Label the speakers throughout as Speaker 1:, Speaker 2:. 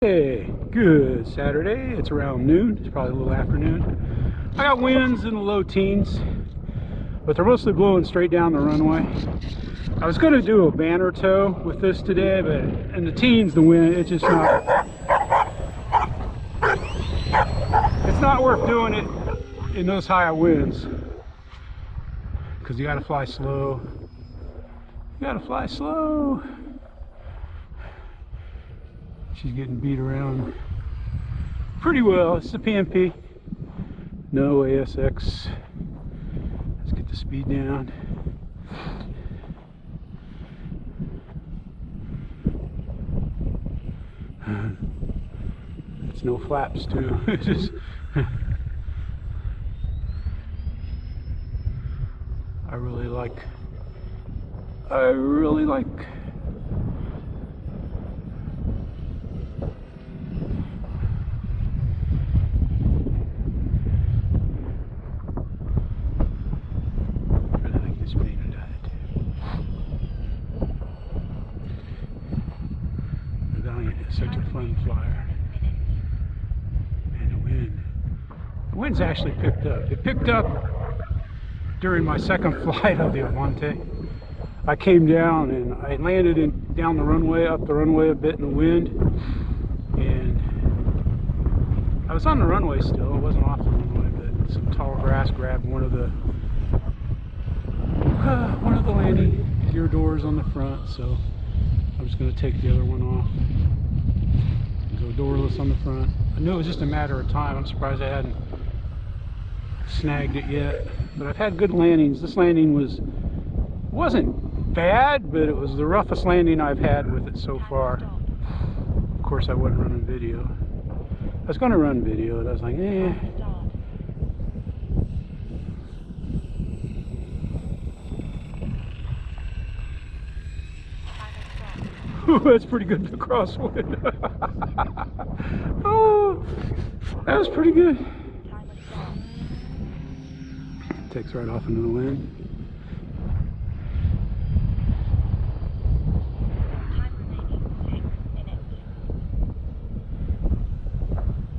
Speaker 1: Hey, good Saturday. It's around noon. It's probably a little afternoon. I got winds in the low teens, but they're mostly blowing straight down the runway. I was going to do a banner tow with this today, but in the teens, the wind, it's not worth doing it in those high winds because you got to fly slow. You got to fly slow. She's getting beat around pretty well. It's the PMP, no ASX. Let's get the speed down. It's no flaps too. It's just I really like this plane to diet. The Valiant is such a fun flyer. And the wind's actually picked up. It picked up during my second flight of the Avante. I came down and I landed down the runway, up the runway a bit in the wind, and I was on the runway still. It wasn't off the runway, but some tall grass grabbed one of the landing gear doors on the front, so I was going to take the other one off and go doorless on the front. I knew it was just a matter of time. I'm surprised I hadn't snagged it yet, but I've had good landings. This landing wasn't bad, but it was the roughest landing I've had with it so far. Of course, I wasn't running video. I was going to run video, and I was like, eh. Ooh, that's pretty good for crosswind. Oh, that was pretty good. Takes right off into the wind.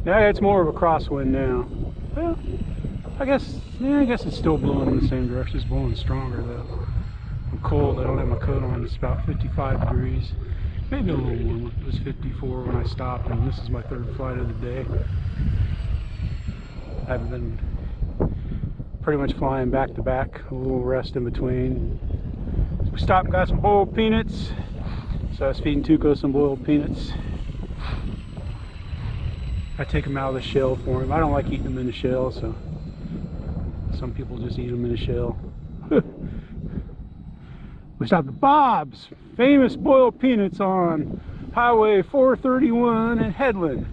Speaker 1: Yeah, it's more of a crosswind now. Well, I guess it's still blowing in the same direction. It's blowing stronger though. I'm cold. I don't have my coat on. It's about 55 degrees. Maybe a little warmer. It was 54 when I stopped, and this is my third flight of the day. I've been pretty much flying back to back, a little rest in between. We stopped and got some boiled peanuts. So I was feeding Tuco some boiled peanuts. I take them out of the shell for him. I don't like eating them in the shell, so some people just eat them in the shell. We stopped at Bob's, famous boiled peanuts on Highway 431 in Headland.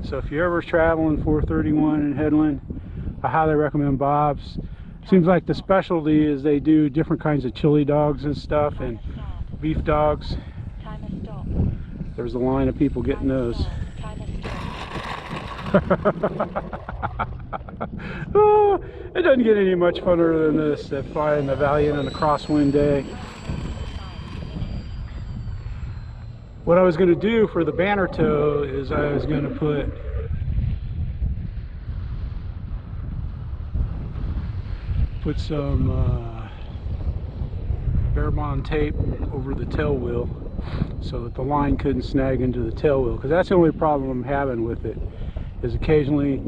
Speaker 1: So if you're ever traveling 431 in Headland, I highly recommend Bob's. Seems like the specialty is they do different kinds of chili dogs and stuff, and beef dogs. There's a line of people getting those. Oh, it doesn't get any much funner than this, that flying the Valiant on a crosswind day. What I was going to do for the banner tow is I was going to put some bare bond tape over the tail wheel so that the line couldn't snag into the tail wheel, because that's the only problem I'm having with it, is occasionally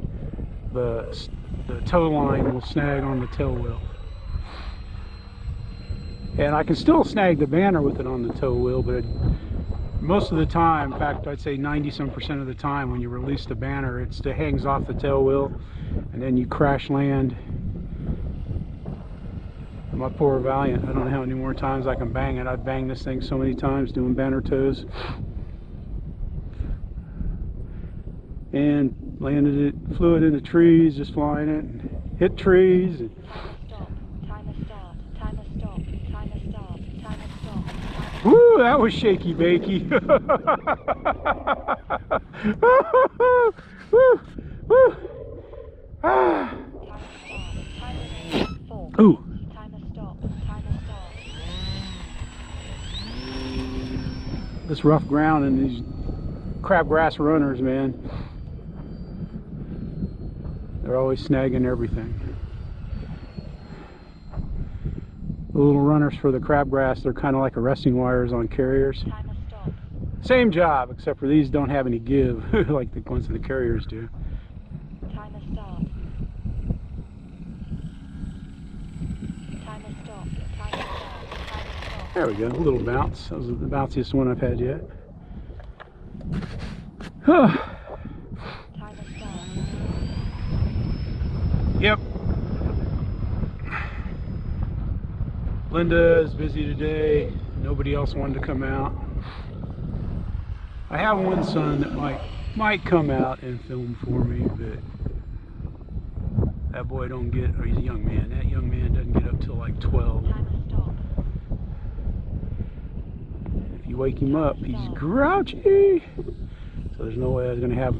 Speaker 1: the tow line will snag on the tail wheel. And I can still snag the banner with it on the tow wheel, but most of the time, in fact I'd say 90% of the time, when you release the banner, it hangs off the tail wheel and then you crash land. My poor Valiant, I don't know how many more times I can bang it. I've banged this thing so many times doing banner tows. And landed it, flew it into trees, just flying it, and hit trees. And woo, that was shaky bakey. Woo, woo. Ah. Ooh. This rough ground and these crabgrass runners, man. They're always snagging everything. The little runners for the crabgrass, they're kind of like arresting wires on carriers. Same job, except for these don't have any give, like the ones that the carriers do.
Speaker 2: Timer stop. Timer stop. Timer stop.
Speaker 1: There we go, a little bounce. That was the bounciest one I've had yet.
Speaker 2: Timer stop.
Speaker 1: Yep. Linda is busy today. Nobody else wanted to come out. I have one son that might come out and film for me, but that boy don't get, or he's a young man. That young man doesn't get up till like 12. If you wake him up, he's grouchy. So there's no way I was going to have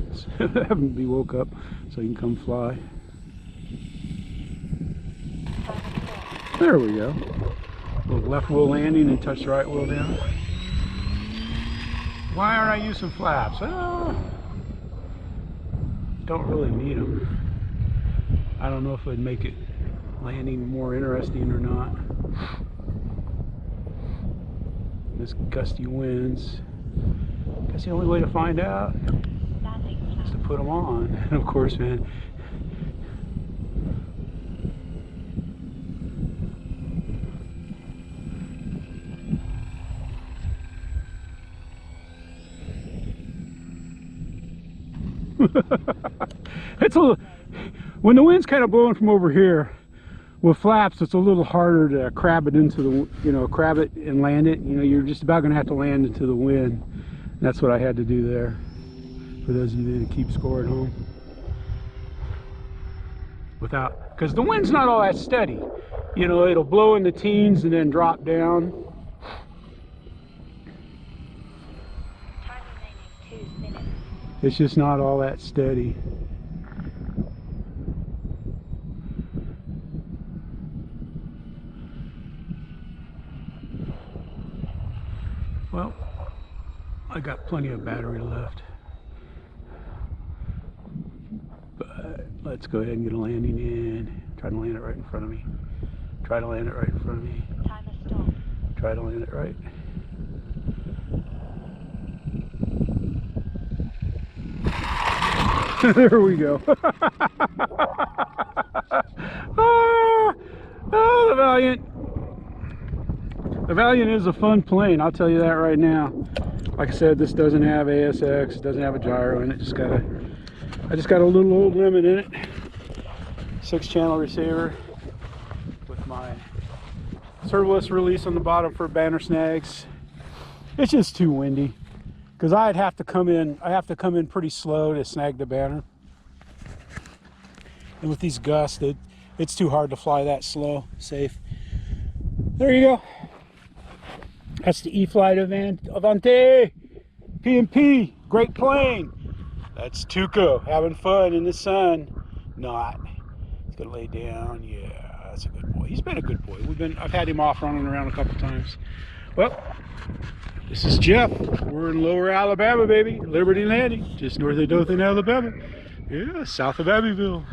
Speaker 1: him be woke up so he can come fly. There we go. Little left wheel landing and touch the right wheel down. Why aren't I using flaps? Don't really need them. I don't know if it'd make it landing more interesting or not. This gusty winds. Guess the only way to find out is to put them on. And of course, man, it's a little, when the wind's kind of blowing from over here with flaps, it's a little harder to crab it into the, crab it and land it. You're just about going to have to land into the wind. And that's what I had to do there, for those of you that keep score at home. Without, because the wind's not all that steady. It'll blow in the teens and then drop down. It's just not all that steady. Well, I got plenty of battery left. But let's go ahead and get a landing in. Try to land it right in front of me. Try to land it right in front of me.
Speaker 2: Timer stop.
Speaker 1: Try to land it right. There we go. Oh, the Valiant. The Valiant is a fun plane, I'll tell you that right now. Like I said, this doesn't have ASX, it doesn't have a gyro in it. I just got a little old limit in it. 6-channel receiver with my servoless release on the bottom for banner snags. It's just too windy. Because I have to come in pretty slow to snag the banner. And with these gusts, it's too hard to fly that slow, safe. There you go. That's the E-Flight Avante P&P, great plane. That's Tuco, having fun in the sun. Not. He's gonna lay down, yeah, that's a good boy. He's been a good boy. I've had him off running around a couple times. Well, this is Jeff. We're in Lower Alabama, baby. Liberty Landing, just north of Dothan, Alabama. Yeah, south of Abbeville.